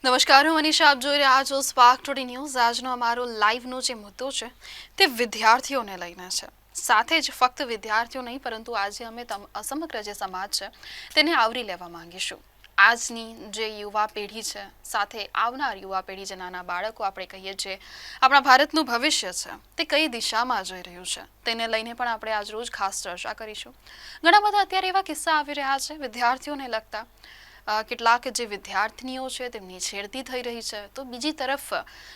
નમસ્કાર, હું મનીષા. આપ જોઈ રહ્યા છો સ્પાર્ક ટુડે ન્યૂઝ. આજનો અમારો લાઈવનો જે મુદ્દો છે તે વિદ્યાર્થીઓને લઈને છે. સાથે જ ફક્ત વિદ્યાર્થીઓ નહીં, પરંતુ આજે અમે સમગ્ર જે સમાજ છે તેને આવરી લેવા માંગીશું. આજની જે યુવા પેઢી છે, સાથે આવનાર યુવા પેઢી, જે નાના બાળકો આપણે કહીએ છીએ, આપણા ભારતનું ભવિષ્ય છે, તે કઈ દિશામાં જઈ રહ્યું છે તેને લઈને પણ આપણે આજ રોજ ખાસ ચર્ચા કરીશું. ઘણા બધા અત્યારે એવા કિસ્સા આવી રહ્યા છે વિદ્યાર્થીઓને લગતા. કેટલાક જે વિદ્યાર્થીનીઓ છે તેમની છેડતી થઈ રહી છે, તો બીજી તરફ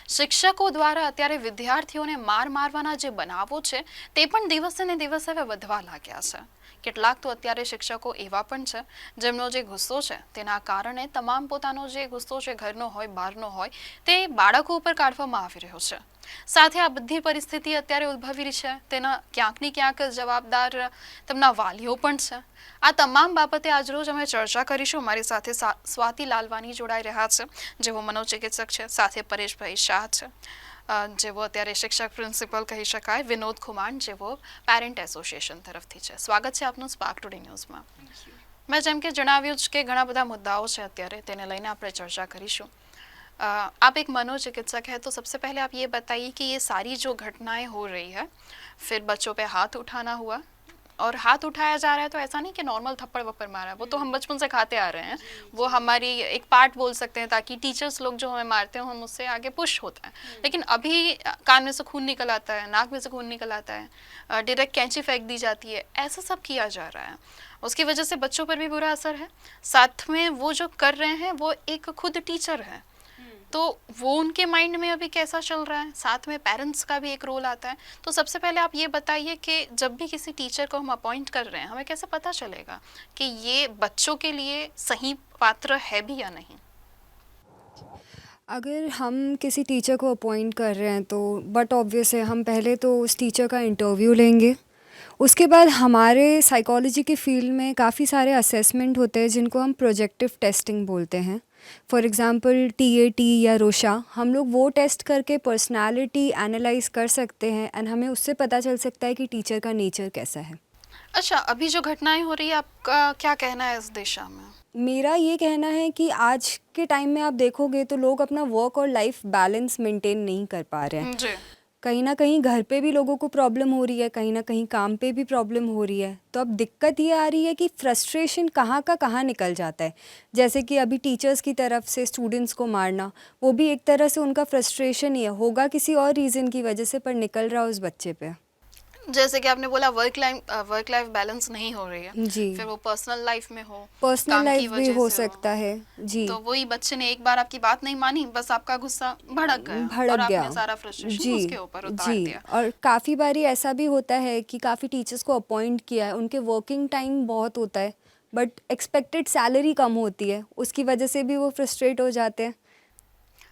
શિક્ષકો દ્વારા અત્યારે વિદ્યાર્થીઓને મારવાના જે બનાવો છે તે પણ દિવસે ને દિવસે હવે વધવા લાગ્યા છે. કેટલાક તો અત્યારે શિક્ષકો એવા પણ છે જેમનો જે ગુસ્સો છે તેના કારણે તમામ પોતાનો જે ગુસ્સો છે, ઘરનો હોય બહારનો હોય, તે બાળકો ઉપર કાઢવામાં આવી રહ્યો છે. સાથે આ બધી પરિસ્થિતિ અત્યારે ઉદ્ભવી રહી છે તેના ક્યાંક ને ક્યાંક જવાબદાર તેમના વાલીઓ પણ છે. આ તમામ બાબતે આજરોજ અમે ચર્ચા કરીશું. મારી સાથે સ્વાતિ લાલવાની જોડાઈ રહ્યા છે, જેઓ મનોચિકિત્સક છે. સાથે પરેશભાઈ શાહ છે, જેઓ અત્યારે શિક્ષક પ્રિન્સિપલ કહી શકાય. વિનોદ ખુમાણ, જેઓ પેરેન્ટ એસોસિએશન તરફથી છે. સ્વાગત છે આપનું સ્પાર્ક ટુડે ન્યૂઝમાં. મેં જેમ કે જણાવ્યું જ કે ઘણા બધા मुद्दाओं છે અત્યારે, તેને લઈને આપણે चर्चा કરીશું. आप एक मनोचिकित्सक है, तो सबसे पहले आप ये बताइए कि ये सारी जो घटनाएं हो रही है, फिर बच्चों पे हाथ उठाना हुआ, और हाथ उठाया जा रहा है तो ऐसा नहीं कि नॉर्मल थप्पड़ वप्पड़ मारा, वो तो हम बचपन से खाते आ रहे हैं, वो हमारी एक पार्ट बोल सकते हैं, ताकि टीचर्स लोग जो हमें मारते हैं हम उससे आगे पुश होता है. लेकिन अभी कान में से खून निकल आता है, नाक में से खून निकल आता है, डायरेक्ट कैंची फेंक दी जाती है, ऐसा सब किया जा रहा है. उसकी वजह से बच्चों पर भी बुरा असर है. साथ में वो जो कर रहे हैं वो एक खुद टीचर है, तो वो उनके माइंड में अभी कैसा चल रहा है. साथ में पेरेंट्स का भी एक रोल आता है. तो सबसे पहले आप ये बताइए कि जब भी किसी टीचर को हम अपॉइंट कर रहे हैं, हमें कैसे पता चलेगा कि ये बच्चों के लिए सही पात्र है भी या नहीं. अगर हम किसी टीचर को अपॉइंट कर रहे हैं तो बट ऑब्वियस है, हम पहले तो उस टीचर का इंटरव्यू लेंगे. उसके बाद हमारे साइकोलॉजी के फील्ड में काफ़ी सारे असेसमेंट होते हैं जिनको हम प्रोजेक्टिव टेस्टिंग बोलते हैं. फॉर एग्ज़ाम्पल TAT या रोशा, हम लोग वो टेस्ट करके पर्सनालिटी एनालाइज कर सकते हैं एंड हमें उससे पता चल सकता है कि टीचर का नेचर कैसा है. अच्छा, अभी जो घटनाएं हो रही है, आपका क्या कहना है इस दिशा में. मेरा ये कहना है कि आज के टाइम में आप देखोगे तो लोग अपना वर्क और लाइफ बैलेंस मेंटेन नहीं कर पा रहे हैं. जी. कहीं ना कहीं घर पे भी लोगों को प्रॉब्लम हो रही है, कहीं ना कहीं काम पे भी प्रॉब्लम हो रही है. तो अब दिक्कत ये आ रही है कि फ्रस्ट्रेशन कहाँ का कहाँ निकल जाता है. जैसे कि अभी टीचर्स की तरफ से स्टूडेंट्स को मारना, वो भी एक तरह से उनका फ्रस्ट्रेशन ही है, होगा किसी और रीज़न की वजह से पर निकल रहा उस बच्चे पे. जैसे कि आपने बोला वर्क लाइफ बैलेंस नहीं हो रही है, जी, फिर वो पर्सनल लाइफ में हो, पर्सनल काम की लाइफ भी वजह हो से हो, सकता है. जी, तो वही बच्चे ने एक बार आपकी बात नहीं मानी, बस आपका गुस्सा भड़क गया भड़क और गया. आपने सारा फ्रस्ट्रेशन जी, उसके ऊपर उतार जी. दिया. और काफ़ी बारी ऐसा भी होता है कि काफ़ी टीचर्स को अपॉइंट किया है, उनके वर्किंग टाइम बहुत होता है बट एक्सपेक्टेड सैलरी कम होती है, उसकी वजह से भी वो फ्रस्ट्रेट हो जाते हैं.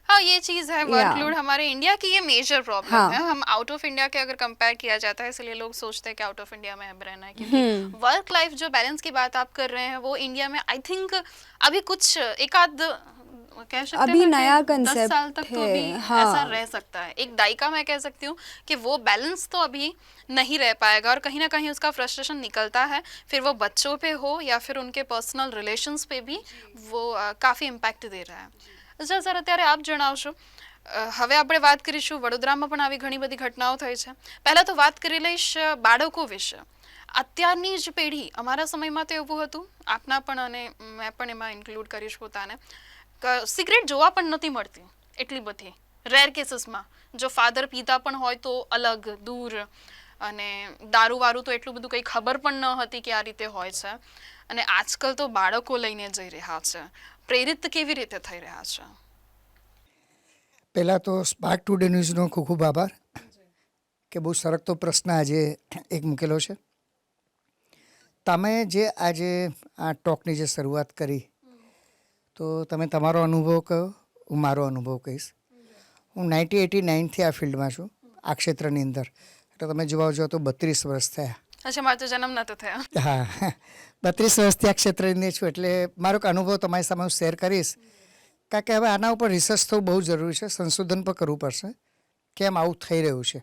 हाँ, ये चीज़ है, या वर्कलोड हमारे इंडिया की ये मेजर प्रॉब्लम है. हाँ. हम आउट ऑफ इंडिया के अगर कंपेयर किया जाता है, इसलिए लोग सोचते हैं कि आउट ऑफ इंडिया में अब रहना है, क्योंकि वर्क लाइफ जो बैलेंस की बात आप कर रहे हैं वो इंडिया में आई थिंक अभी कुछ एक आध कह सकते अभी हैं ना नया कि 10 साल कंसेप्ट तक तो अभी है. ऐसा हाँ, रह सकता है. एक दायका मैं कह सकती हूँ कि वो बैलेंस तो अभी नहीं रह पाएगा, और कहीं ना कहीं उसका फ्रस्ट्रेशन निकलता है, फिर वो बच्चों पे हो या फिर उनके पर्सनल रिलेशंस पे भी वो काफ़ी इम्पैक्ट दे रहा है. अच्छा સર, અત્યારે આપ જણાવશો. હવે આપણે વાત કરીશું, વડોદરામાં પણ આવી ઘણી બધી ઘટનાઓ થઈ છે. પહેલાં તો વાત કરી લઈશ બાળકો વિશે. અત્યારની જ પેઢી, અમારા સમયમાં તો એવું હતું, આપના પણ અને મેં પણ એમાં ઇન્ક્લુડ કરીશ પોતાને, સિગરેટ જોવા પણ નથી મળતી એટલી બધી રેર કેસીસમાં. જો ફાધર પીતા પણ હોય તો અલગ દૂર, અને દારૂ વારું તો એટલું બધું કંઈ ખબર પણ ન હતી કે આ રીતે હોય છે. અને આજકાલ તો બાળકો લઈને જઈ રહ્યા છે. પ્રેરિત કેવી રીતે થઈ રહ્યા છે? પહેલાં તો સ્પાર્ક ટુડે ન્યૂઝનો ખૂબ ખૂબ આભાર કે બહુ સરકતો પ્રશ્ન આજે એક મૂકેલો છે. તમે જે આજે આ ટોકની જે શરૂઆત કરી, તો તમે તમારો અનુભવ કહો, હું મારો અનુભવ કહીશ. હું 1989થી આ ફિલ્ડમાં છું, આ ક્ષેત્રની અંદર. એટલે તમે જોવા જાઓ તો 32 વર્ષ થયા. અચ્છા, મારો તો જન્મ નતો થયો. હા, 32 વર્ષથી આ ક્ષેત્રની અંદર છું, એટલે મારો એક અનુભવ તમારી સામે હું શેર કરીશ. કારણ કે હવે આના ઉપર રિસર્ચ થવું બહુ જરૂરી છે, સંશોધન પણ કરવું પડશે કેમ આવું થઈ રહ્યું છે.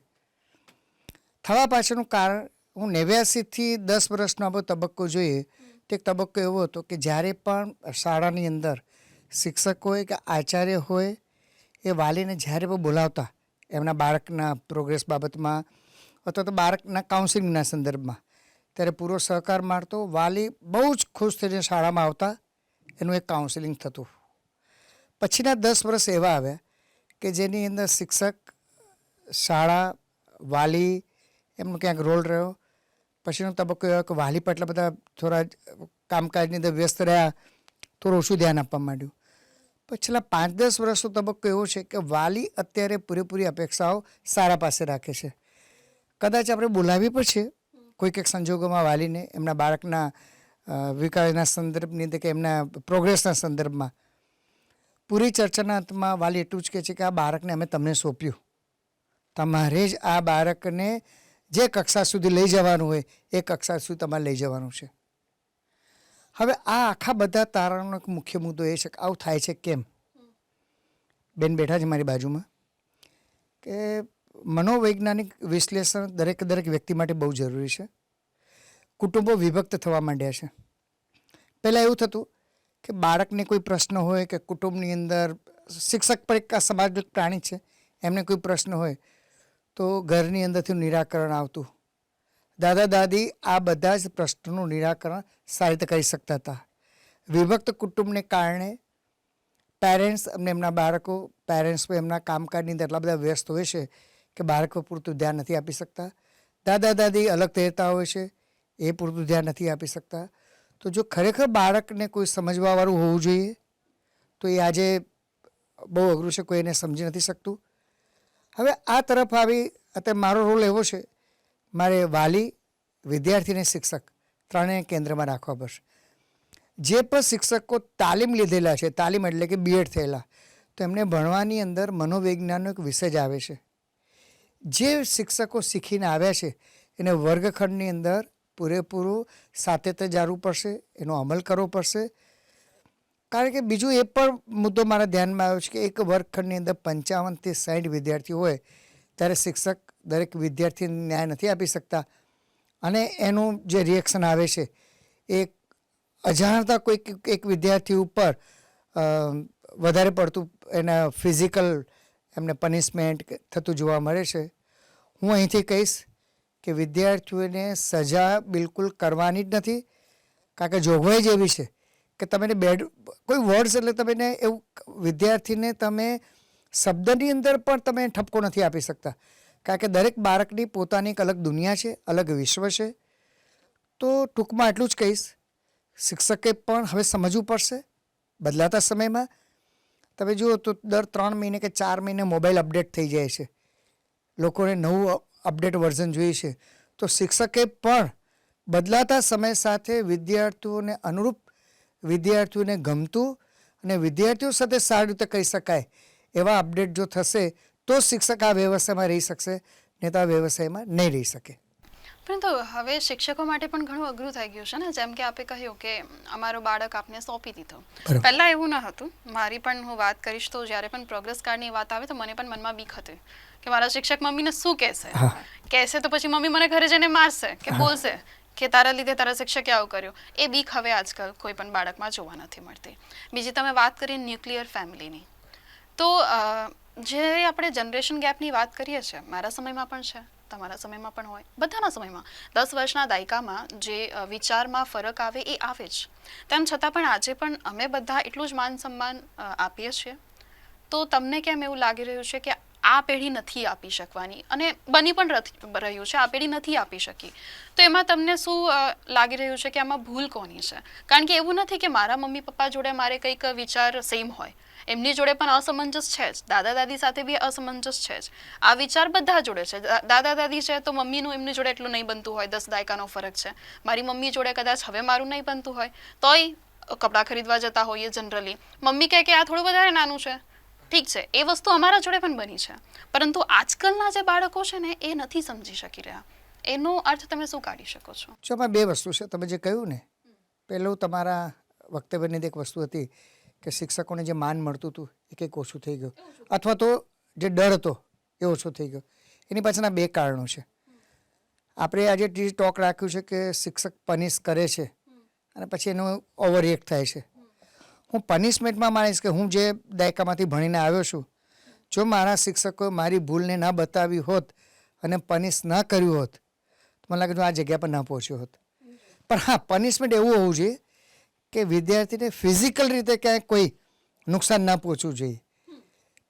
થવા પાછળનું કારણ, હું 89થી 10 વર્ષનો આપણો તબક્કો જોઈએ તો એક તબક્કો એવો હતો કે જ્યારે પણ શાળાની અંદર શિક્ષક હોય કે આચાર્ય હોય એ વાલીને જ્યારે પણ બોલાવતા એમના બાળકના પ્રોગ્રેસ બાબતમાં અથવા તો બાળકના કાઉન્સિલિંગના સંદર્ભમાં ત્યારે પૂરો સહકાર મળતો. વાલી બહુ જ ખુશ થઈને શાળામાં આવતા, એનું એક કાઉન્સિલિંગ થતું. પછીના 10 વર્ષ એવા આવ્યા કે જેની અંદર શિક્ષક, શાળા, વાલી એમનો ક્યાંક રોલ રહ્યો. પછીનો તબક્કો એવો કે વાલી પણ એટલા બધા થોડા કામકાજની અંદર વ્યસ્ત રહ્યા, થોડું ઓછું ધ્યાન આપવા માંડ્યું. પછી છેલ્લા 5-10 વર્ષનો તબક્કો એવો છે કે વાલી અત્યારે પૂરેપૂરી અપેક્ષાઓ શાળા પાસે રાખે છે. કદાચ આપણે બોલાવી પણ છે કોઈક એક સંજોગોમાં વાલીને એમના બાળકના વિકાસના સંદર્ભની અંદર કે એમના પ્રોગ્રેસના સંદર્ભમાં. પૂરી ચર્ચાના અંતમાં વાલી એટલું જ કહે છે કે આ બાળકને અમે તમને સોંપ્યું, તમારે જ આ બાળકને જે કક્ષા સુધી લઈ જવાનું હોય એ કક્ષા સુધી તમારે લઈ જવાનું છે. હવે આ આખા બધા તારણનો એક મુખ્ય મુદ્દો એ છે કે આવું થાય છે કેમ. બેન બેઠા છે મારી બાજુમાં, કે મનોવૈજ્ઞાનિક વિશ્લેષણ દરેક વ્યક્તિ માટે બહુ જરૂરી છે. કુટુંબો વિભક્ત થવા માંડ્યા છે. પહેલાં એવું થતું કે બાળકને કોઈ પ્રશ્ન હોય કે કુટુંબની અંદર શિક્ષક પર એક સમાજિક પ્રાણી છે, એમને કોઈ પ્રશ્ન હોય તો ઘરની અંદરથી નિરાકરણ આવતું. દાદા દાદી આ બધા જ પ્રશ્નોનું નિરાકરણ સારી રીતે કરી શકતા હતા. વિભક્ત કુટુંબને કારણે પેરેન્ટ્સ અને એમના બાળકો, પેરેન્ટ્સ એમના કામકાજની અંદર એટલા બધા વ્યસ્ત હોય છે કે બાળક પર પૂરતું ધ્યાન નથી આપી શકતા. દાદા દાદી અલગ રહેતા હોય છે, એ પૂરતું ધ્યાન નથી આપી શકતા. તો જો ખરેખર બાળકને કોઈ સમજવાવાળું હોવું જોઈએ તો એ આજે બહુ અઘરું છે, કોઈ એને સમજી નથી શકતું. હવે આ તરફ આવી અત્યારે મારો રોલ એવો છે, મારે વાલી, વિદ્યાર્થી અને શિક્ષક ત્રણેય કેન્દ્રમાં રાખવા પડશે. જે પણ શિક્ષકો તાલીમ લીધેલા છે, તાલીમ એટલે કે બીએડ થયેલા, તો એમને ભણવાની અંદર મનોવિજ્ઞાનનો એક વિષય જ આવે છે. જે શિક્ષકો શીખીને આવ્યા છે એને વર્ગખંડની અંદર પૂરેપૂરું સાતત્ય જાળવવું પડશે, એનો અમલ કરવો પડશે. કારણ કે બીજું એ પણ મુદ્દો મારા ધ્યાનમાં આવ્યો છે કે એક વર્ગખંડની અંદર 55 થી 60 વિદ્યાર્થીઓ હોય ત્યારે શિક્ષક દરેક વિદ્યાર્થીને ન્યાય નથી આપી શકતા. અને એનું જે રિએક્શન આવે છે એ અજાણતા કોઈ એક વિદ્યાર્થી ઉપર વધારે પડતું એના ફિઝિકલ એમને પનિશમેન્ટ થતું જોવા મળે છે. હું અહીંથી કહીશ કે વિદ્યાર્થીઓને સજા બિલકુલ કરવાની જ નથી. કારણ કે જોગવાઈ જ એવી છે કે તમે કોઈ વર્ડ્સ એટલે તમે એવું વિદ્યાર્થીને તમે શબ્દની અંદર પણ તમે ઠપકો નથી આપી શકતા. કારણ કે દરેક બાળકની પોતાની એક અલગ દુનિયા છે, અલગ વિશ્વ છે. તો ટૂંકમાં એટલું જ કહીશ, શિક્ષકે પણ હવે સમજવું પડશે. બદલાતા સમયમાં તમે જુઓ તો દર 3 મહિને કે 4 મહિને મોબાઈલ અપડેટ થઈ જાય છે, લોકોને નવું અપડેટ વર્ઝન જોઈએ છે. તો શિક્ષકે પણ બદલાતા સમય સાથે વિદ્યાર્થીઓને અનુરૂપ, વિદ્યાર્થીઓને ગમતું અને વિદ્યાર્થીઓ સાથે સારી રીતે કહી શકાય એવા અપડેટ જો થશે તો શિક્ષક આ વ્યવસાયમાં રહી શકશે, નહીં તો આ વ્યવસાયમાં નહીં રહી શકે. પરંતુ હવે શિક્ષકો માટે પણ ઘણું અઘરું થઈ ગયું છે ને. જેમ કે આપે કહ્યું કે અમારો બાળક આપને સોંપી દીધો. પહેલાં એવું ન હતું. મારી પણ હું વાત કરીશ તો જ્યારે પણ પ્રોગ્રેસ કાર્ડની વાત આવે તો મને પણ મનમાં બીક હતી કે મારા શિક્ષક મમ્મીને શું કહેશે તો પછી મમ્મી મને ઘરે જઈને મારશે કે બોલશે કે તારા લીધે તારા શિક્ષકે આવું કર્યું. એ બીક હવે આજકાલ કોઈ પણ બાળકમાં જોવા નથી મળતી. બીજી તમે વાત કરી ન્યુક્લિયર ફેમિલીની, તો જે આપણે જનરેશન ગેપની વાત કરીએ છીએ, મારા સમયમાં પણ છે, તમારા સમયમાં પણ હોય, બધાના સમયમાં 10 વર્ષના દાયકામાં જે વિચારમાં ફરક આવે એ આવે જ. તેમ છતાં પણ આજે પણ અમે બધા એટલું જ માન સન્માન આપીએ છીએ. તો તમને કેમ એવું લાગી રહ્યું છે કે આ પેઢી નથી આપી શકવાની, અને બની પણ રહ્યું છે આ પેઢી નથી આપી શકી? તો એમાં તમને શું લાગી રહ્યું છે કે આમાં ભૂલ કોની છે? કારણ કે એવું નથી કે મારા મમ્મી પપ્પા જોડે મારે કંઈક વિચાર સેમ હોય, એમની જોડે પણ અસમંજસ છે જ, દાદા દાદી સાથે બી અસમંજસ છે જ. આ વિચાર બધા જોડે છે. દાદા દાદી છે તો મમ્મીનું એમની જોડે એટલું નહીં બનતું હોય, 10 દાયકાનો ફરક છે. મારી મમ્મી જોડે કદાચ હવે મારું નહીં બનતું હોય તોય કપડાં ખરીદવા જતા હોઈએ જનરલી, મમ્મી કહે કે આ થોડું વધારે નાનું છે. ઠીક છે, એ વસ્તુ અમારા જોડે પણ બની છે. પરંતુ આજકાલના જે બાળકો છે ને એ નથી સમજી શકી રહ્યા. એનો અર્થ તમે શું કાઢી શકો છો? જો આમાં 2 વસ્તુ છે. તમે જે કહ્યું ને, પહેલું તમારા વક્તવ્યની એક વસ્તુ હતી કે શિક્ષકોને જે માન મળતું હતું એ કંઈક ઓછું થઈ ગયું, અથવા તો જે ડર હતો એ ઓછો થઈ ગયો. એની પાછળના 2 કારણો છે. આપણે આજે ટોક રાખ્યું છે કે શિક્ષક પનિશ કરે છે અને પછી એનો ઓવર રિએક્ટ થાય છે. હું પનિશમેન્ટમાં માનીશ કે હું જે દાયકામાંથી ભણીને આવ્યો છું, જો મારા શિક્ષકોએ મારી ભૂલને ન બતાવી હોત અને પનિશ ન કર્યું હોત તો મને લાગે હું આ જગ્યા પર ન પહોંચ્યો હોત. પણ હા, પનિશમેન્ટ એવું હોવું જોઈએ કે વિદ્યાર્થીને ફિઝિકલ રીતે ક્યાંય કોઈ નુકસાન ન પહોંચવું જોઈએ.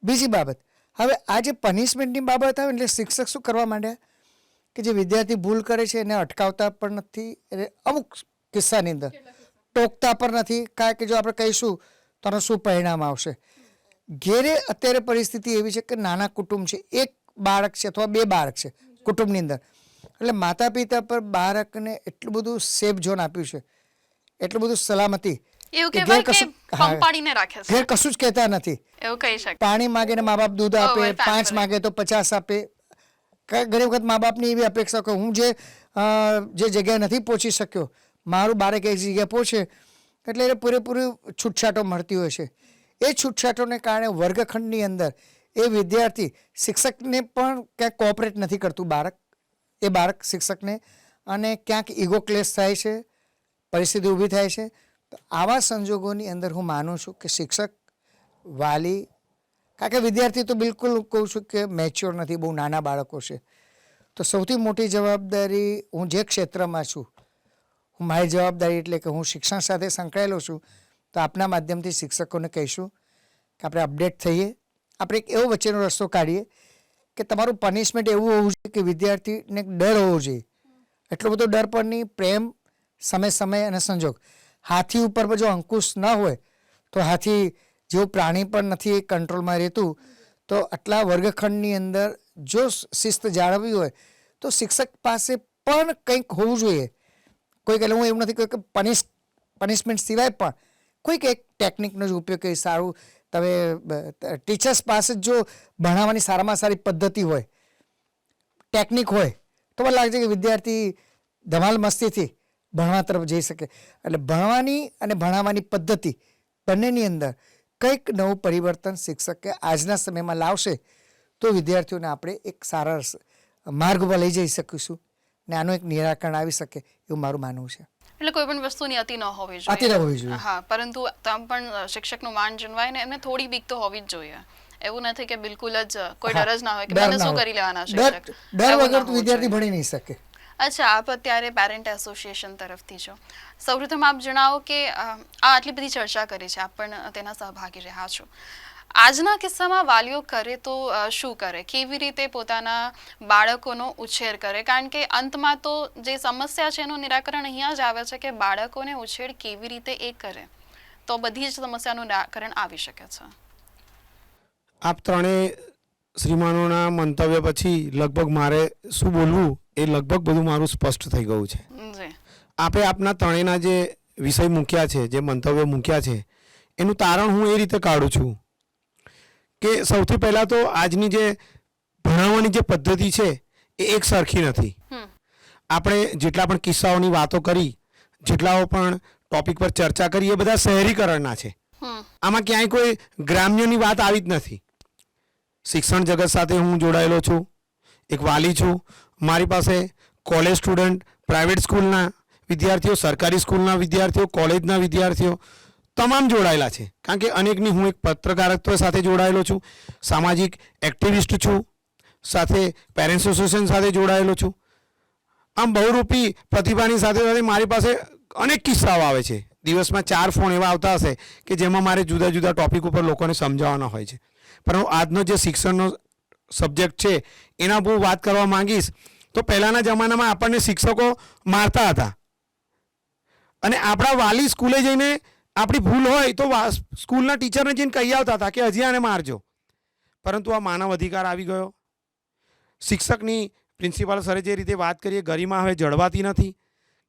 બીજી બાબત, હવે આ જે પનિશમેન્ટની બાબત આવે એટલે શિક્ષક શું કરવા માંડ્યા કે જે વિદ્યાર્થી ભૂલ કરે છે એને અટકાવતા પણ નથી, એટલે અમુક કિસ્સાની અંદર ટોકતા પણ નથી, કારણ કે જો આપણે કહીશું તો આનું શું પરિણામ આવશે. ઘેરે અત્યારે પરિસ્થિતિ એવી છે કે નાના કુટુંબ છે, એક બાળક છે અથવા બે બાળક છે કુટુંબની અંદર, એટલે માતા પિતા પર બાળકને એટલું બધું સેફ ઝોન આપ્યું છે, એટલું બધું સલામતી એવું કે કહેવાય ઘેર કે કશું હા, પંપાડીને રાખે છે, ઘેર કશું જ કહેતા નથી. એવું કહી શકાય. પાણી માગે ને મા બાપ દૂધ આપે, Over 5 pamper. માગે તો 50 આપે. ઘણી વખત મા બાપની એવી અપેક્ષા કે હું જે જગ્યાએ નથી પહોંચી શક્યો, મારું બાળક એક જગ્યાએ પહોંચે એટલે એને પૂરેપૂરી છૂટછાટો મળતી હોય છે. એ છૂટછાટોને કારણે વર્ગખંડની અંદર એ વિદ્યાર્થી શિક્ષકને પણ ક્યાંક કોઓપરેટ નથી કરતું એ બાળક શિક્ષકને, અને ક્યાંક ઇગો ક્લેશ થાય છે, પરિસ્થિતિ ઊભી થાય છે. તો આવા સંજોગોની અંદર હું માનું છું કે શિક્ષક, વાલી, કારણ કે વિદ્યાર્થી તો બિલકુલ કહું છું કે મેચ્યોર નથી, બહુ નાના બાળકો છે, તો સૌથી મોટી જવાબદારી હું જે ક્ષેત્રમાં છું, હું મારી જવાબદારી એટલે કે હું શિક્ષણ સાથે સંકળાયેલો છું, તો આપના માધ્યમથી શિક્ષકોને કહીશું કે આપણે અપડેટ થઈએ, આપણે એક એવો વચ્ચેનો રસ્તો કાઢીએ કે તમારું પનિશમેન્ટ એવું હોવું જોઈએ કે વિદ્યાર્થીને ડર હોવો જોઈએ. એટલો બધો ડર પણ નહીં, પ્રેમ, સમય અને સંજોગ. હાથી ઉપર જો અંકુશ ન હોય તો હાથી જેવું પ્રાણી પણ નથી કંટ્રોલમાં રહેતું. તો આટલા વર્ગખંડની અંદર જો શિસ્ત જાળવવી હોય તો શિક્ષક પાસે પણ કંઈક હોવું જોઈએ. કોઈક, એટલે હું એવું નથી કહ્યું કે પનિશમેન્ટ સિવાય પણ કોઈક એક ટેકનિકનો જ ઉપયોગ કરી સારું. તમે ટીચર્સ પાસે જો ભણાવવાની સારામાં સારી પદ્ધતિ હોય, ટેકનિક હોય, તો મને લાગે છે કે વિદ્યાર્થી ધમાલ મસ્તીથી ભણવા તરફ જઈ શકે. એટલે ભણવાની અને ભણાવવાની પદ્ધતિ બંનેની અંદર કંઈક નવું પરિવર્તન શિક્ષકે આજના સમયમાં લાવશે તો વિદ્યાર્થીઓને આપણે એક સારા માર્ગ પર લઈ જઈ શકીશું ને આનું એક નિરાકરણ આવી શકે એવું મારું માનવું છે. એટલે કોઈ પણ વસ્તુની અતિ ન હોવી જોઈએ. અતિ ન હોવી જોઈએ. હા, પરંતુ તમ પણ શિક્ષકનું માન જળવાય ને એને થોડી બીક તો હોવી જ જોઈએ. એવું નથી કે બિલકુલ જ કોઈ ડર જ ના હોય કે મને શું કરી લેવાના શિક્ષક. ડર વગર તો વિદ્યાર્થી ભણી નહીં શકે. અચ્છા, આપ અત્યારે પેરેન્ટ એસોસિએશન તરફથી છો. સૌપ્રથમ આપ જણાવો કે આ આટલી બધી ચર્ચા કરી છે, આપ પણ તેના સહભાગી રહ્યા છો. આજના કિસ્સામાં વાલીઓ કરે તો શું કરે, કેવી રીતે પોતાના બાળકોનો ઉછેર કરે? કારણ કે અંતમાં તો જે સમસ્યા છે એનું નિરાકરણ અહીંયા જ આવે છે કે બાળકોને ઉછેર કેવી રીતે એ કરે તો બધી જ સમસ્યાનું નિરાકરણ આવી શકે છે. આપ ત્રણેય શ્રીમાનોના મંતવ્ય પછી લગભગ મારે શું બોલવું એ લગભગ બધું મારું સ્પષ્ટ થઈ ગયું છે. જી, આપે આપના ત્રણેયના જે વિષય મૂક્યા છે, જે મંતવ્ય મૂક્યા છે, એનું તારણ હું એ રીતે કાઢું છું કે સૌથી પહેલાં તો આજની જે ભણાવવાની જે પદ્ધતિ છે એ એક સરખી નથી. આપણે જેટલા પણ કિસ્સાઓની વાતો કરી, જેટલાઓ પણ ટોપિક પર ચર્ચા કરી, એ બધા શહેરીકરણના છે. આમાં ક્યાંય કોઈ ગ્રામ્યની વાત આવી જ નથી. શિક્ષણ જગત સાથે હું જોડાયેલો છું, એક વાલી છું. મારી પાસે કોલેજ સ્ટુડન્ટ, પ્રાઇવેટ સ્કૂલના વિદ્યાર્થીઓ, સરકારી સ્કૂલના વિદ્યાર્થીઓ, કોલેજના વિદ્યાર્થીઓ તમામ જોડાયેલા છે. કારણ કે અનેકની હું એક પત્રકારત્વ સાથે જોડાયેલો છું, સામાજિક એક્ટિવિસ્ટ છું, સાથે પેરેન્ટ્સ એસોસિએશન સાથે જોડાયેલો છું. આમ બહુરૂપી પ્રતિભાની સાથે સાથે મારી પાસે અનેક કિસ્સાઓ આવે છે. દિવસમાં 4 ફોન એવા આવતા હશે કે જેમાં મારે જુદા જુદા ટોપિક ઉપર લોકોને સમજાવવાના હોય છે. પરંતુ આજનો જે શિક્ષણનો સબ્જેક્ટ છે એના હું વાત કરવા માંગીશ તો પહેલાંના જમાનામાં આપણને શિક્ષકો મારતા હતા અને આપણા વાલી સ્કૂલે જઈને આપણી ભૂલ હોય તો સ્કૂલના ટીચરને જઈને કહી આવતા હતા કે હજી આને મારજો. પરંતુ આ માનવ અધિકાર આવી ગયો. શિક્ષકની પ્રિન્સિપાલ સરે જે રીતે વાત કરીએ ગરિમા હવે જળવાતી નથી.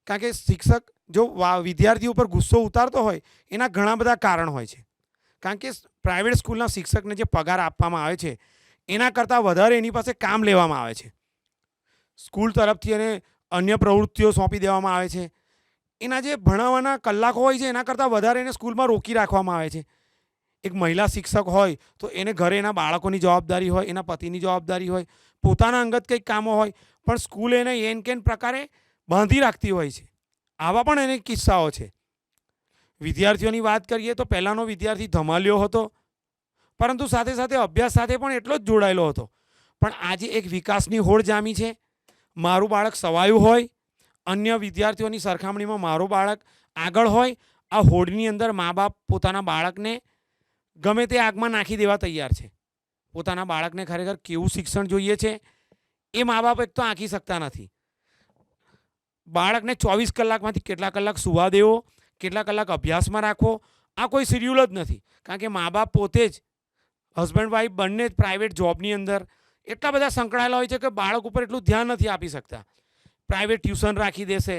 કારણ કે શિક્ષક જો વિદ્યાર્થીઓ ઉપર ગુસ્સો ઉતારતો હોય એના ઘણા બધા કારણ હોય છે. કારણ કે પ્રાઇવેટ સ્કૂલના શિક્ષકને જે પગાર આપવામાં આવે છે એના કરતાં વધારે એની પાસે કામ લેવામાં આવે છે. સ્કૂલ તરફથી એને અન્ય પ્રવૃત્તિઓ સોંપી દેવામાં આવે છે. એના જે ભણાવવાના કલાકો હોય છે એના કરતાં વધારે એને સ્કૂલમાં રોકી રાખવામાં આવે છે. એક મહિલા શિક્ષક હોય તો એને ઘરે એના બાળકોની જવાબદારી હોય, એના પતિની જવાબદારી હોય, પોતાના અંગત કંઈક કામો હોય, પણ સ્કૂલ એને એન કેન પ્રકારે બાંધી રાખતી હોય છે. આવા પણ એને કિસ્સાઓ છે. વિદ્યાર્થીઓની વાત કરીએ તો પહેલાંનો વિદ્યાર્થી ધમાલ્યો હતો, પરંતુ સાથે સાથે અભ્યાસ સાથે પણ એટલો જ જોડાયેલો હતો. પણ આજે એક વિકાસની હોડ જામી છે. મારું બાળક સવાયું હોય, અન્ય વિદ્યાર્થીઓની સરખામણીમાં મારું બાળક આગળ હોય, આ હોડની અંદર મા બાપ પોતાના બાળકને ગમે તે આગમાં નાખી દેવા તૈયાર છે. પોતાના બાળકને ખરેખર કેવું શિક્ષણ જોઈએ છે એ મા બાપ એક તો આંકી શકતા નથી. બાળકને 24 કલાકમાંથી કેટલા કલાક સુવા દેવો, કેટલા કલાક અભ્યાસમાં રાખવો, આ કોઈ શિડ્યુલ જ નથી. કારણ કે મા બાપ પોતે જ હસબન્ડ વાઈફ બંને જ પ્રાઇવેટ જોબની અંદર એટલા બધા સંકળાયેલા હોય છે કે બાળક ઉપર એટલું ધ્યાન નથી આપી શકતા. પ્રાઇવેટ ટ્યુશન રાખી દેશે,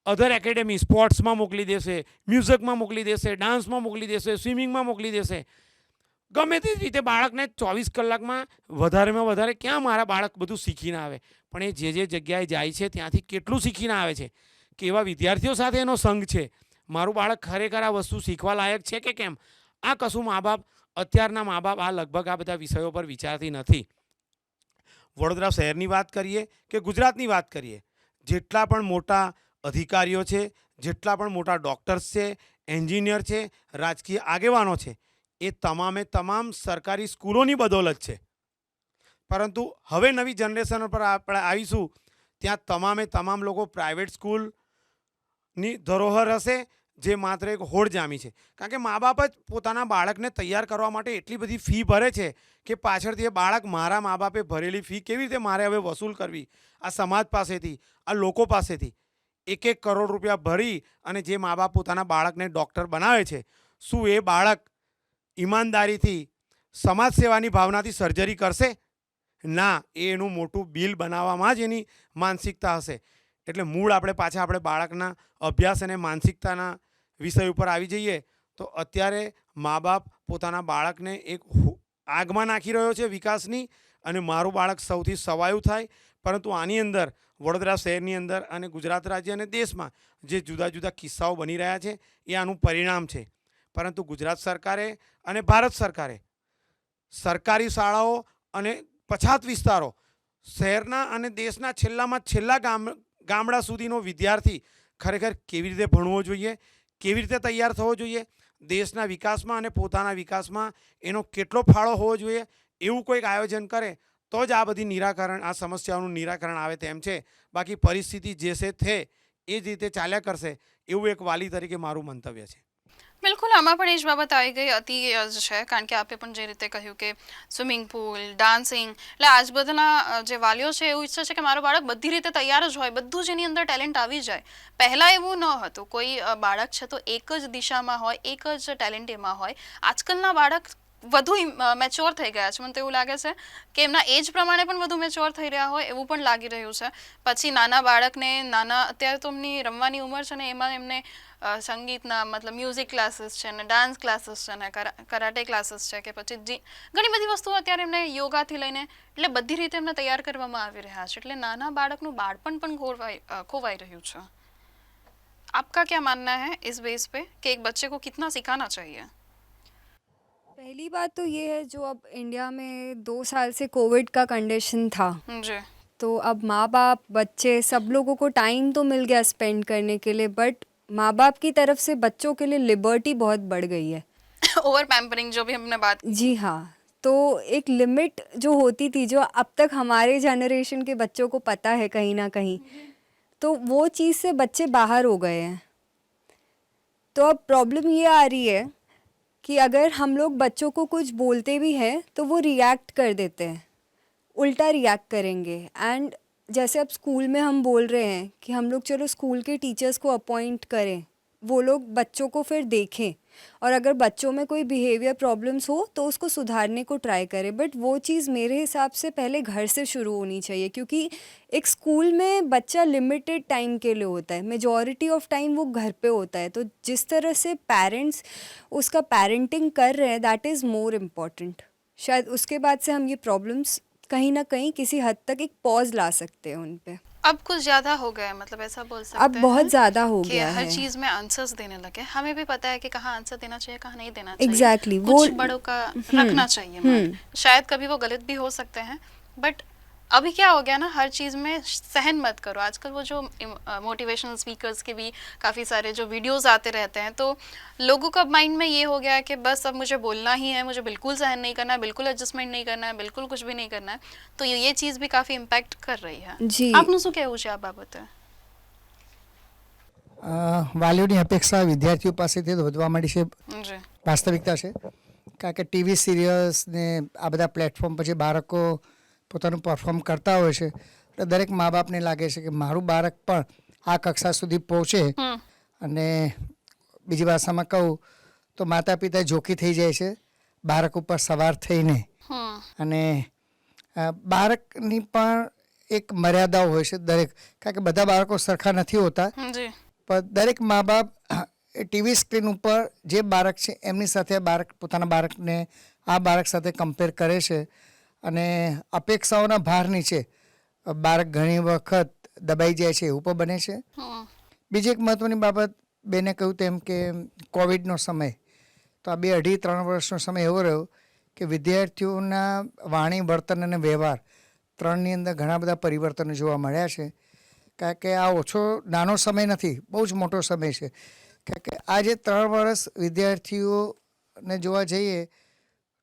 અધર એકેડેમી સ્પોર્ટ્સમાં મોકલી દેશે, મ્યુઝિકમાં મોકલી દેશે, ડાન્સમાં મોકલી દેશે, સ્વિમિંગમાં મોકલી દેશે. ગમે તે રીતે બાળકને 24 કલાકમાં વધારેમાં વધારે ક્યાં મારા બાળક બધું શીખીને આવે, પણ એ જે જગ્યાએ જાય છે ત્યાંથી કેટલું શીખીને આવે છે, કેવા વિદ્યાર્થીઓ સાથે એનો સંગ છે, મારું બાળક ખરેખર આ વસ્તુ શીખવા લાયક છે કે કેમ, આ કશું મા બાપ અત્યારના મા બાપ આ લગભગ આ બધા વિષયો પર વિચારતી નથી. વડોદરા શહેરની વાત કરીએ કે ગુજરાતની વાત કરીએ, જેટલા પણ મોટા અધિકારીઓ છે, જેટલા પણ મોટા ડૉક્ટર્સ છે, એન્જિનિયર છે, રાજકીય આગેવાનો છે, એ તમામે તમામ સરકારી સ્કૂલોની બદૌલત છે. પરંતુ હવે નવી જનરેશન પર આપણે આવીશું ત્યાં તમામે તમામ લોકો પ્રાઇવેટ સ્કૂલની ધરોહર હશે, જે માત્ર એક હોડ જામી છે. કારણ કે મા બાપ જ પોતાના બાળકને તૈયાર કરવા માટે એટલી બધી ફી ભરે છે કે પાછળથી એ બાળક મારા મા બાપે ભરેલી ફી કેવી રીતે મારે હવે વસૂલ કરવી, આ સમાજ પાસેથી, આ લોકો પાસેથી 1-1 કરોડ રૂપિયા ભરી અને જે મા બાપ પોતાના બાળકને ડૉક્ટર બનાવે છે, શું એ બાળક ઈમાનદારીથી સમાજ સેવાની ભાવનાથી સર્જરી કરશે? ના, એ એનું મોટું બિલ બનાવવામાં જ એની માનસિકતા હશે. એટલે મૂળ આપણે બાળકના અભ્યાસ અને માનસિકતાના વિષય ઉપર આવી જઈએ તો અત્યારે મા બાપ પોતાના બાળકને એક આગમાં નાખી રહ્યો છે વિકાસની, અને મારું બાળક સૌથી સવાયું થાય. પરંતુ આની અંદર વડોદરા શહેરની અંદર અને ગુજરાત રાજ્ય અને દેશમાં જે જુદા જુદા કિસ્સાઓ બની રહ્યા છે એ આનું પરિણામ છે. પરંતુ ગુજરાત સરકારે અને ભારત સરકારે સરકારી શાળાઓ અને પછાત વિસ્તારો, શહેરના અને દેશના છેલ્લામાં છેલ્લા ગામડા સુધીનો વિદ્યાર્થી ખરેખર કેવી રીતે ભણવો જોઈએ, કેવી રીતે તૈયાર થવો જોઈએ, દેશના વિકાસમાં અને પોતાના વિકાસમાં એનો કેટલો ફાળો હોવો જોઈએ, એવું કોઈક આયોજન કરે તો જ આ બધી આ સમસ્યાઓનું નિરાકરણ આવે તેમ છે. બાકી પરિસ્થિતિ જે છે તે એ જ રીતે ચાલ્યા કરશે એવું એક વાલી તરીકે મારું મંતવ્ય છે. બિલકુલ, આમાં પણ એ જ બાબત આવી ગઈ અતિ જ છે. કારણ કે આપે પણ જે રીતે કહ્યું કે સ્વિમિંગ પુલ, ડાન્સિંગ, એટલે આજ બધાના જે વાલીઓ છે એવું ઈચ્છે છે કે મારો બાળક બધી રીતે તૈયાર જ હોય, બધું જ એની અંદર ટેલેન્ટ આવી જાય. પહેલાં એવું ન હતું. કોઈ બાળક છે તો એક જ દિશામાં હોય, એક જ ટેલેન્ટ એમાં હોય. આજકાલના બાળક વધુ મેચ્યોર થઈ ગયા છે. મને તો એવું લાગે છે કે એમના એજ પ્રમાણે પણ વધુ મેચ્યોર થઈ રહ્યા હોય એવું પણ લાગી રહ્યું છે. પછી નાના બાળકને અત્યારે તો એમની રમવાની ઉંમર છે ને, એમાં એમને સંગીતના મતલબ મ્યુઝિક ક્લાસીસ છે ને, ડાન્સ ક્લાસીસ છે ને, કરાટે ક્લાસીસ છે, કે પછી ઘણી બધી વસ્તુઓ અત્યારે એમને યોગાથી લઈને એટલે બધી રીતે એમને તૈયાર કરવામાં આવી રહ્યા છે. એટલે નાના બાળકનું બાળપણ પણ ખોવાઈ રહ્યું છે. આપકા क्या मानना है इस बेस पे कि एक बच्चे को कितना सिखाना चाहिए? पहली बात तो ये है, जो अब इंडिया में 2 साल से कोविड का कंडीशन था, जी. तो अब माँ बाप, बच्चे, सब लोगों को टाइम तो मिल गया स्पेंड करने के लिए, बट माँ बाप की तरफ से बच्चों के लिए लिबर्टी बहुत बढ़ गई है. ओवर पैम्परिंग जो भी हमने बात. जी हाँ, तो एक लिमिट जो होती थी, जो अब तक हमारे जनरेशन के बच्चों को पता है कहीं ना कहीं, तो वो चीज़ से बच्चे बाहर हो गए हैं. तो अब प्रॉब्लम ये आ रही है कि अगर हम लोग बच्चों को कुछ बोलते भी हैं तो वो रिएक्ट कर देते हैं, उल्टा रिएक्ट करेंगे. एंड जैसे अब स्कूल में हम बोल रहे हैं कि हम लोग चलो स्कूल के टीचर्स को अपॉइंट करें, वो लोग बच्चों को फिर देखें, और अगर बच्चों में कोई बिहेवियर प्रॉब्लम्स हो तो उसको सुधारने को ट्राई करें. बट वो चीज़ मेरे हिसाब से पहले घर से शुरू होनी चाहिए, क्योंकि एक स्कूल में बच्चा लिमिटेड टाइम के लिए होता है, मेजॉरिटी ऑफ टाइम वो घर पे होता है. तो जिस तरह से पेरेंट्स उसका पेरेंटिंग कर रहे हैं, दैट इज़ मोर इम्पॉर्टेंट. शायद उसके बाद से हम ये प्रॉब्लम्स कहीं ना कहीं किसी हद तक एक पॉज ला सकते हैं उन पे. अब कुछ ज़्यादा हो गया है, मतलब ऐसा बोल सकते हैं. अब बहुत ज़्यादा हो गया हर है. चीज़ में आंसर्स देने लगे. हमें भी पता है कि कहाँ आंसर देना चाहिए, कहाँ नहीं देना चाहिए. एग्जैक्टली कुछ बड़ों का रखना चाहिए मान. शायद कभी वो गलत भी हो सकते हैं, बट अभी क्या हो गया ना, हर चीज़ में सहन मत करो। आजकल वो जो मोटिवेशनल स्पीकर्स के भी काफ़ी सारे जो वीडियोस आते रहते हैं, तो लोगों का माइंड में ये हो गया है कि बस अब मुझे बोलना ही है, मुझे बिल्कुल सहन नहीं करना है, बिल्कुल एडजस्टमेंट नहीं करना है, बिल्कुल कुछ भी नहीं करना है। तो ये चीज़ भी काफ़ी इम्पैक्ट कर रही है। जी। આપનું શું કહેવું છે આ બાબતે? વાલીઓની અપેક્ષા વિદ્યાર્થીઓ પાસેથી તો વધવા માંડી છે, જી વાસ્તવિકતા છે. કારણ કે ટીવી સિરિયલ્સ ને આ બધા પ્લેટફોર્મ પછી બાળકો પોતાનું પરફોર્મ કરતા હોય છે, એટલે દરેક મા બાપને લાગે છે કે મારું બાળક પણ આ કક્ષા સુધી પહોંચે. હમ અને બીજી ભાષામાં કહું તો માતા પિતા જોખી થઈ જાય છે બાળક ઉપર સવાર થઈને. હમ અને બાળકની પણ એક મર્યાદાઓ હોય છે દરેક, કારણ કે બધા બાળકો સરખા નથી હોતા. જી પણ દરેક મા બાપ એ ટીવી સ્ક્રીન ઉપર જે બાળક છે એમની સાથે પોતાના બાળકને આ બાળક સાથે કમ્પેર કરે છે, અને અપેક્ષાઓના ભાર નીચે બાળક ઘણી વખત દબાઈ જાય છે, એવું પણ બને છે. હમ બીજી એક મહત્ત્વની બાબત, બેને કહ્યું તેમ કે કોવિડનો સમય, તો આ 2-2.5-3 વર્ષનો સમય એવો રહ્યો કે વિદ્યાર્થીઓના વાણી, વર્તન અને વ્યવહાર ત્રણની અંદર ઘણા બધા પરિવર્તનો જોવા મળ્યા છે. કારણ કે આ નાનો સમય નથી, બહુ જ મોટો સમય છે. કારણ કે આ જે 3 વર્ષ વિદ્યાર્થીઓને જોવા જઈએ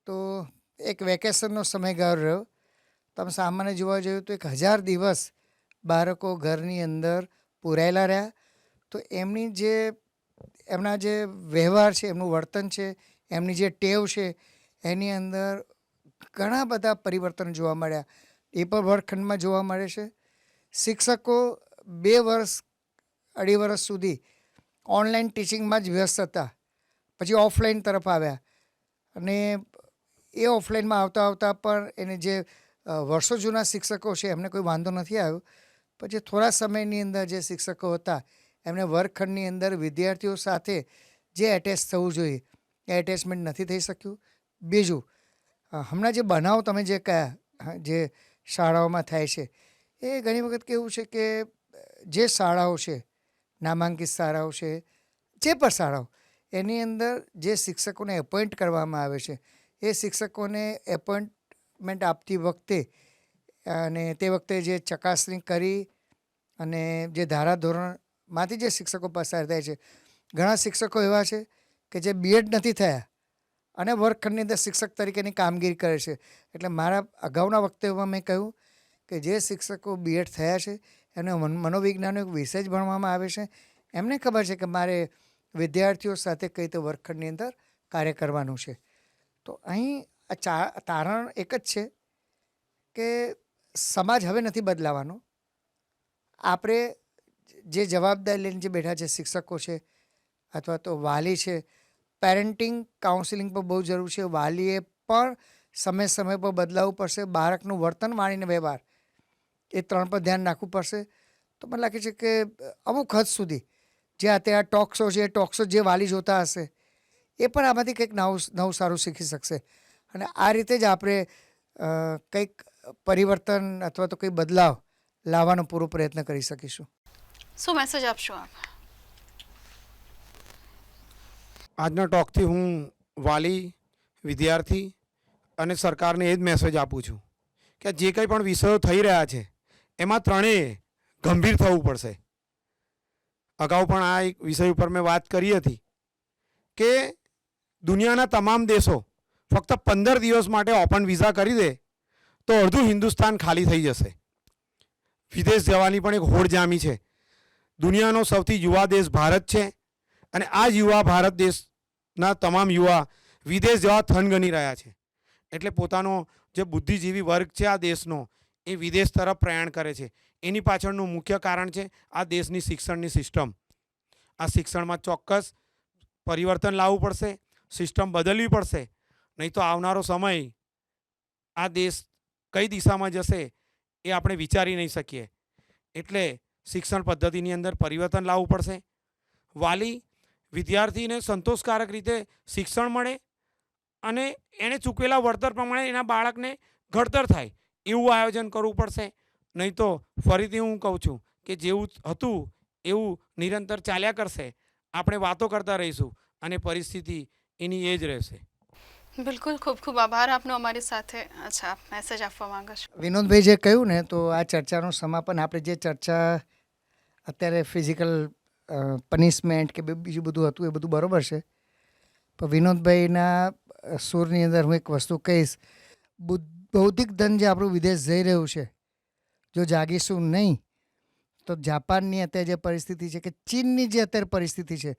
તો એક વેકેશનનો સમયગાળો રહ્યો. તમે સામાન્ય જોવા જઈએ તો 1000 દિવસ બાળકો ઘરની અંદર પૂરાયેલા રહ્યા. તો એમના જે વ્યવહાર છે, એમનું વર્તન છે, એમની જે ટેવ છે, એની અંદર ઘણા બધા પરિવર્તન જોવા મળ્યા. એ પણ વર્ગખંડમાં જોવા મળે છે. શિક્ષકો 2 વર્ષ 2.5 વર્ષ સુધી ઓનલાઈન ટીચિંગમાં જ વ્યસ્ત હતા, પછી ઓફલાઈન તરફ આવ્યા. અને એ ઓફલાઈનમાં આવતા આવતા પણ એને જે વર્ષો જૂના શિક્ષકો છે એમને કોઈ વાંધો નથી આવ્યો. પછી થોડા સમયની અંદર જે શિક્ષકો હતા એમને વર્ગખંડની અંદર વિદ્યાર્થીઓ સાથે જે એટેચ થવું જોઈએ એ એટેચમેન્ટ નથી થઈ શક્યું. બીજું, હમણાં જે બનાવ તમે જે કહ્યા જે શાળાઓમાં થાય છે, એ ઘણી વખત કેવું છે કે જે શાળાઓ છે, નામાંકિત શાળાઓ છે, જે પણ શાળાઓ, એની અંદર જે શિક્ષકોને એપોઇન્ટ કરવામાં આવે છે, એ શિક્ષકોને એપોઇન્ટમેન્ટ આપતી વખતે અને તે વખતે જે ચકાસણી કરી અને જે ધારાધોરણમાંથી જે શિક્ષકો પસાર થાય છે, ઘણા શિક્ષકો એવા છે કે જે બીએડ નથી થયા અને વર્ગખંડની અંદર શિક્ષક તરીકેની કામગીરી કરે છે. એટલે મારા અગાઉના વક્તવ્યમાં મેં કહ્યું કે જે શિક્ષકો બીએડ થયા છે એમને મનોવિજ્ઞાનનો એક વિષય જ ભણવામાં આવે છે, એમને ખબર છે કે મારે વિદ્યાર્થીઓ સાથે કઈ રીતે વર્ગખંડની અંદર કાર્ય કરવાનું છે. તો અહીં તારણ એક જ છે કે સમાજ હવે નથી બદલાવાનો. આપણે જે જવાબદારી લઈને જે બેઠા છે, શિક્ષકો છે અથવા તો વાલી છે, પેરેન્ટિંગ કાઉન્સિલિંગ પર બહુ જરૂર છે. વાલીએ પણ સમય પર બદલાવવું પડશે. બાળકનું વર્તન, વાણીને વ્યવહાર, એ 3 પર ધ્યાન રાખવું પડશે. તો મને લાગે છે કે અમુક હદ સુધી જે અત્યારે ટોક શો છે, એ ટોક શો જે વાલી જોતા હશે એ પણ આમાંથી કંઈક નવું સારું શીખી શકશે. અને આ રીતે જ આપણે કંઈક પરિવર્તન અથવા તો કંઈ બદલાવ લાવવાનો પૂરો પ્રયત્ન કરી શકીશું. શું મેસેજ આપશો આપ? આજના ટોકથી હું વાલી, વિદ્યાર્થી અને સરકારને એ જ મેસેજ આપું છું કે જે કંઈ પણ વિષયો થઈ રહ્યા છે એમાં ત્રણેય ગંભીર થવું પડશે. અગાઉ પણ આ એક વિષય ઉપર મેં વાત કરી હતી કે દુનિયાના તમામ દેશો ફક્ત 15 દિવસ માટે ઓપન વિઝા કરી દે તો અડધું હિન્દુસ્તાન ખાલી થઈ જશે. વિદેશ જવાની પણ એક હોડ જામી છે. દુનિયાનો સૌથી યુવા દેશ ભારત છે અને આ જ યુવા ભારત દેશના તમામ યુવા વિદેશ જવા થનગની રહ્યા છે. એટલે પોતાનો જે બુદ્ધિજીવી વર્ગ છે આ દેશનો, એ વિદેશ તરફ પ્રયાણ કરે છે. એની પાછળનું મુખ્ય કારણ છે આ દેશની શિક્ષણની સિસ્ટમ. આ શિક્ષણમાં ચોક્કસ પરિવર્તન લાવવું પડશે, સિસ્ટમ બદલવી પડશે, નહીં તો આવનારો સમય આ દેશ કઈ દિશામાં જશે એ આપણે વિચારી નહીં શકીએ. એટલે શિક્ષણ પદ્ધતિની અંદર પરિવર્તન લાવવું પડશે. વાલી, વિદ્યાર્થીને સંતોષકારક રીતે શિક્ષણ મળે અને એણે ચૂકવેલા વળતર પ્રમાણે એના બાળકને ઘડતર થાય એવું આયોજન કરવું પડશે. નહીં તો ફરીથી હું કહું છું કે જેવું હતું એવું નિરંતર ચાલ્યા કરશે. આપણે વાતો કરતા રહીશું અને પરિસ્થિતિ એની એ જ રહેશે. બિલકુલ, ખૂબ ખૂબ આભાર આપનો અમારી સાથે. અચ્છા, મેસેજ આપવા માંગો છો? વિનોદભાઈ જે કહ્યું ને, તો આ ચર્ચાનું સમાપન આપણે જે ચર્ચા અત્યારે ફિઝિકલ પનિશમેન્ટ કે બીજું બધું હતું એ બધું બરાબર છે, પણ વિનોદભાઈના સૂરની અંદર હું એક વસ્તુ કહીશ. બૌદ્ધિક ધન જે આપણું વિદેશ જઈ રહ્યું છે, જો જાગીશું નહીં તો જાપાનની અત્યારે જે પરિસ્થિતિ છે કે ચીનની જે અત્યારે પરિસ્થિતિ છે,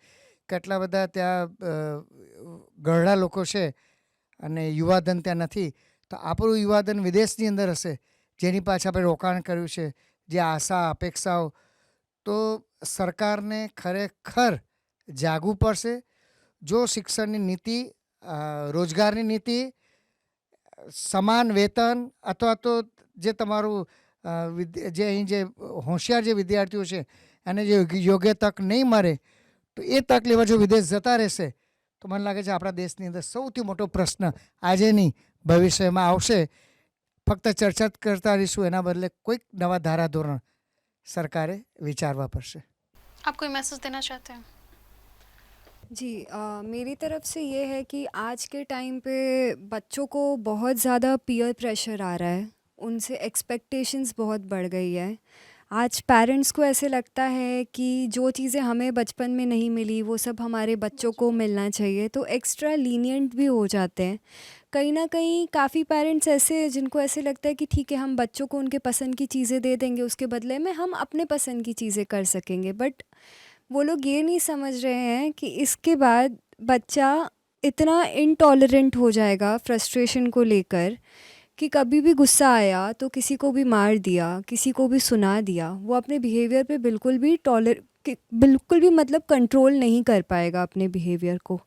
કેટલા બધા ત્યાં ગરડા લોકો છે અને યુવાધન ત્યાં નથી, તો આપણું યુવાધન વિદેશની અંદર હશે, જેની પાછળ આપણે રોકાણ કર્યું છે, જે આશા અપેક્ષાઓ, તો સરકારને ખરેખર જાગવું પડશે. જો શિક્ષણની નીતિ, રોજગારની નીતિ, સમાન વેતન, અથવા તો જે તમારું જે અહીં જે હોશિયાર જે વિદ્યાર્થીઓ છે એને જે યોગ્ય તક નહીં મળે, તો એ તક લેવા જો વિદેશ જતા રહેશે, તો મને લાગે છે આપણા દેશની અંદર સૌથી મોટો પ્રશ્ન આજે નહીં ભવિષ્યમાં આવશે. ફક્ત ચર્ચા જ કરતા રહીશું, એના બદલે કોઈક નવા ધારાધોરણ सरकारें विचारवा पड़શે. आप कोई मैसेज देना चाहते हैं? जी मेरी तरफ से ये है कि आज के टाइम पे बच्चों को बहुत ज़्यादा पीयर प्रेशर आ रहा है, उनसे एक्सपेक्टेशंस बहुत बढ़ गई है. आज पेरेंट्स को ऐसे लगता है कि जो चीज़ें हमें बचपन में नहीं मिली वो सब हमारे बच्चों को मिलना चाहिए, तो एक्स्ट्रा लीनियंट भी हो जाते हैं. कहीं ना कहीं काफ़ी पेरेंट्स ऐसे हैं जिनको ऐसे लगता है कि ठीक है हम बच्चों को उनके पसंद की चीज़ें दे देंगे, उसके बदले में हम अपने पसंद की चीज़ें कर सकेंगे. बट वो लोग ये नहीं समझ रहे हैं कि इसके बाद बच्चा इतना इनटॉलरेंट हो जाएगा फ्रस्ट्रेशन को लेकर कि कभी भी गुस्सा आया तो किसी को भी मार दिया, किसी को भी सुना दिया, वो अपने बिहेवियर पे बिल्कुल भी मतलब कंट्रोल नहीं कर पाएगा अपने बिहेवियर को.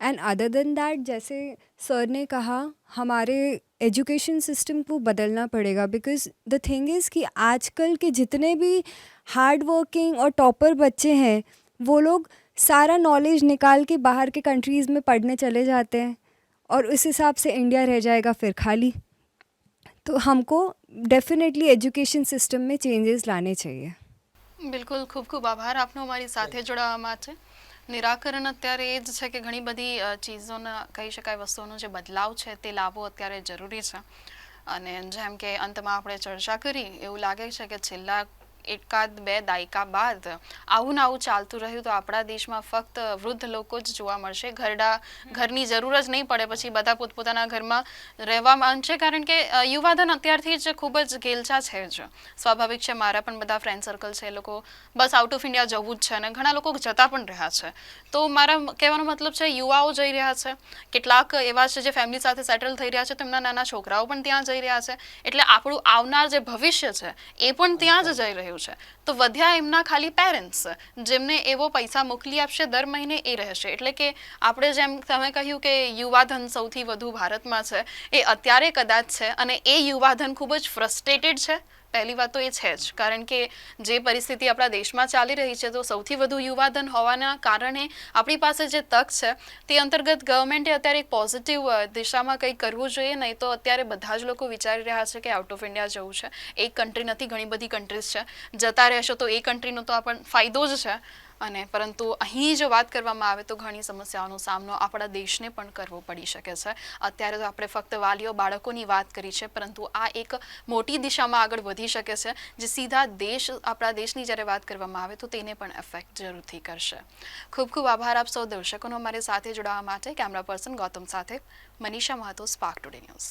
एंड अदर देन दैट, जैसे सर ने कहा, हमारे एजुकेशन सिस्टम को बदलना पड़ेगा. बिकॉज द थिंग इज़ कि आजकल के जितने भी हार्ड वर्किंग और टॉपर बच्चे हैं, वो लोग सारा नॉलेज निकाल के बाहर के कंट्रीज़ में पढ़ने चले जाते हैं और उस हिसाब से इंडिया रह जाएगा फिर खाली. तो हमको डेफिनेटली एजुकेशन सिस्टम में चेंजेस लाने चाहिए. બિલકુલ, ખૂબ ખૂબ આભાર આપનો અમારી સાથે જોડાવા માટે. નિરાકરણ અત્યારે એ જ છે કે ઘણી બધી ચીજોના, કહી શકાય, વસ્તુઓનો જે બદલાવ છે તે લાવવો અત્યારે જરૂરી છે. અને જેમ કે અંતમાં આપણે ચર્ચા કરી, એવું લાગે છે કે છેલ્લા એકાદ બે દાયકા બાદ આવું ને આવું ચાલતું રહ્યું તો આપણા દેશમાં ફક્ત વૃદ્ધ લોકો જ જોવા મળશે. ઘરની જરૂર જ નહીં પડે, પછી બધા પોતપોતાના ઘરમાં રહેવા માંડશે, કારણ કે યુવાધન અત્યારથી જ ખૂબ જ ઘેલછા છે જ. સ્વાભાવિક છે, મારા પણ બધા ફ્રેન્ડ સર્કલ છે, એ લોકો બસ આઉટ ઓફ ઇન્ડિયા જવું જ છે અને ઘણા લોકો જતા પણ રહ્યા છે. તો મારા કહેવાનો મતલબ છે, યુવાઓ જઈ રહ્યા છે, કેટલાક એવા છે જે ફેમિલી સાથે સેટલ થઈ રહ્યા છે, તેમના નાના છોકરાઓ પણ ત્યાં જઈ રહ્યા છે, એટલે આપણું આવનાર જે ભવિષ્ય છે એ પણ ત્યાં જ જઈ રહ્યું છે. તો વધ્યા એમના ખાલી પેરેન્ટ્સ, જેમને એવો પૈસા મોકલી આપશે દર મહિને, એ રહેશે. એટલે કે આપણે જેમ તમે કહ્યું કે યુવાધન સૌથી વધુ ભારતમાં છે, એ અત્યારે કદાચ છે, અને એ યુવાધન ખૂબ જ ફ્રસ્ટ્રેટેડ છે. પહેલી વાત તો એ છે જ, કારણ કે જે પરિસ્થિતિ આપણા દેશમાં ચાલી રહી છે, તો સૌથી વધુ યુવાધન હોવાના કારણે આપણી પાસે જે તક છે તે અંતર્ગત ગવર્મેન્ટે અત્યારે એક પોઝિટિવ દિશામાં કંઈક કરવું જોઈએ. નહીં તો અત્યારે બધા જ લોકો વિચારી રહ્યા છે કે આઉટ ઓફ ઇન્ડિયા જવું છે. એક કન્ટ્રી નથી, ઘણી બધી કન્ટ્રીઝ છે. જતા રહેશો તો એ કન્ટ્રીનો તો આપણને ફાયદો જ છે, અને પરંતુ અહીં જો વાત કરવામાં આવે તો ઘણી સમસ્યાઓનો સામનો આપણા દેશને પણ કરવો પડી શકે છે. અત્યારે તો આપણે ફક્ત વાલીઓ બાળકોની વાત કરી છે, પરંતુ આ એક મોટી દિશામાં આગળ વધી શકે છે, જે સીધા આપણા દેશની જ્યારે વાત કરવામાં આવે તો તેને પણ એફેક્ટ જરૂરથી કરશે. ખૂબ ખૂબ આભાર આપ સૌ દર્શકોનો અમારી સાથે જોડાવા માટે. કેમેરા પર્સન ગૌતમ સાથે Manisha Mahato, spark today news.